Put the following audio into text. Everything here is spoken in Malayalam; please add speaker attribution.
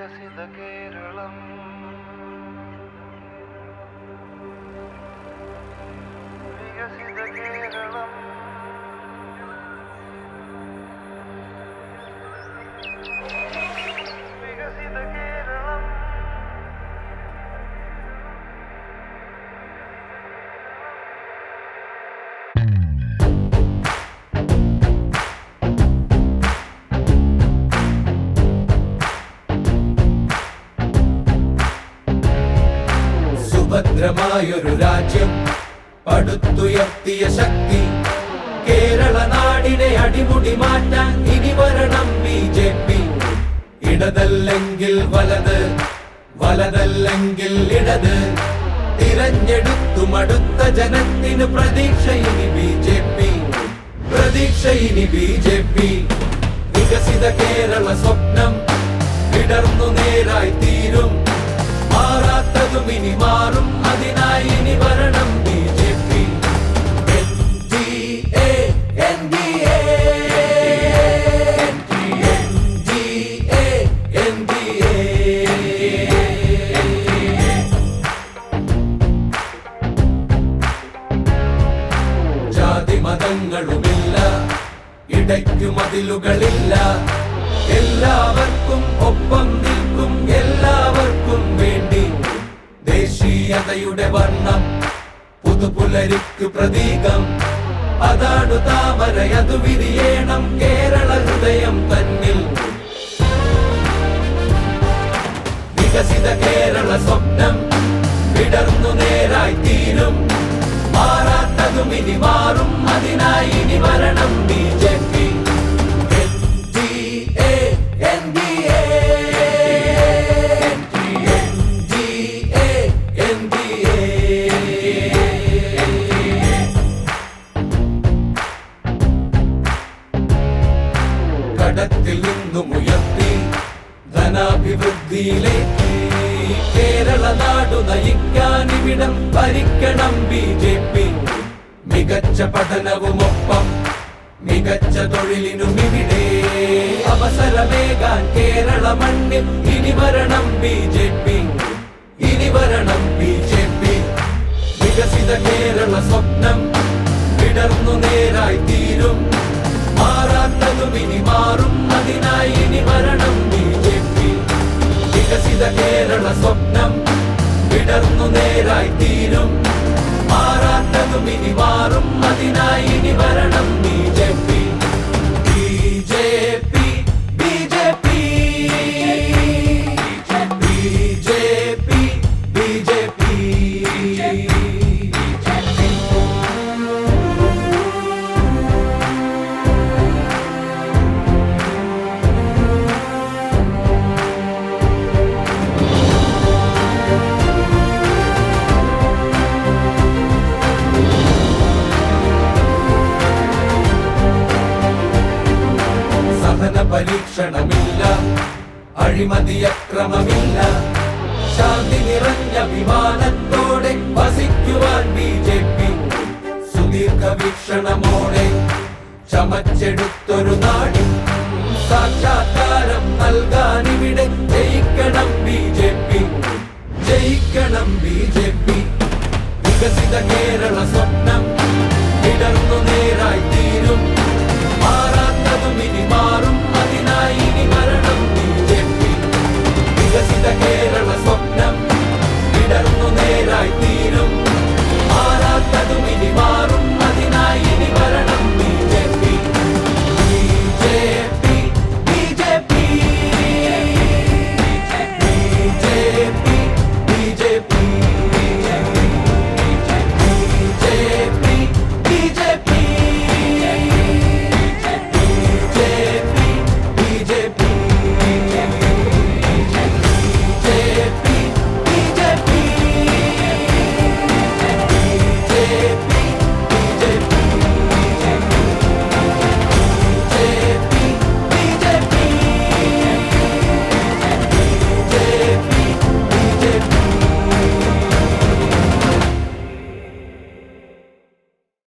Speaker 1: വികസിത കേരളം വികസിത കേരളം വികസിത കേരളം
Speaker 2: സുഭദ്രമായൊരു രാജ്യം പടുത്തുയർത്തിയ ശക്തി കേരള നാടിനെ അടിമുടി മാറ്റാൻ ഇനി വരണം BJP. ഇടതല്ലെങ്കിൽ വലത്, വലതല്ലെങ്കിൽ ഇടത്, തിരഞ്ഞെടുത്തു മടുത്ത ജനത്തിന് പ്രതീക്ഷ ഇനി BJP, പ്രതീക്ഷ ഇനി BJP. വികസിത കേരള സ്വപ്നം വിടർന്നു നേരായി തീരും, മാറാത്തതും ഇനി മാറും, അതിനായി ഇനി വരണം BJP. ജാതി മതങ്ങളുമില്ല, ഇടയ്ക്കു മതിലുകളില്ല, എല്ലാവർക്കും ഒപ്പം നിൽക്കും, എല്ലാവർക്കും വേണ്ടി. ദേശീയതയുടെ വർണ്ണം പുതുപുലരിക്ക് പ്രതീകം, അതാണു താമര, അതു വിരിയണം കേരള ഹൃദയം തന്നിൽ. വികസിത കേരള സ്വപ്നം വിടർന്നു നേരായി തീരും, മാറാത്തതും ഇനി മാറും, അതിനായി ഇനി വരണം BJP. കടത്തിൽ നിന്നും ഉയർത്തി ധനാഭിവൃദ്ധിയിലേക്ക് കേരള നാടു നയിക്കാൻ ഇവിടം ഭരിക്കണം BJP. മികച്ച പഠനവുമൊപ്പം മികച്ച തൊഴിലിനും ഇവിടെ അവസരമേകാൻ കേരള മണ്ണിൽ ഇനി വരണം BJP, ഇനി വരണം BJP. വികസിത കേരള സ്വപ്നം വിടർന്നു നേരായി തീരും, മാറാത്തതും ഇനി മാറും, അതിനായി ഇനി വരണം BJP. വികസിത കേരള സ്വപ്നം വിടർന്നു നേരായി തീരും, മാറാത്തതും ഇനി മാറും, അതിനായി ഇനി വരണം BJP. BJP, BJP, BJP, BJP. പരീക്ഷണമില്ല, അഴിമതിയക്രമമില്ല, ശാന്തി നിറഞ്ഞ വിമാനത്തോടെ വസിക്കുവാൻ BJP. സുദീർഘ വീക്ഷണമോടെ ചമച്ചെടുത്തൊരു നാടിൻ സാക്ഷാത്കാരം നൽകാൻ ഇവിടെ ജയിക്കണം BJP, ജയിക്കണം BJP. വികസിത കേരള സ്വപ്നം വിടർന്നു നേരായി തീരും,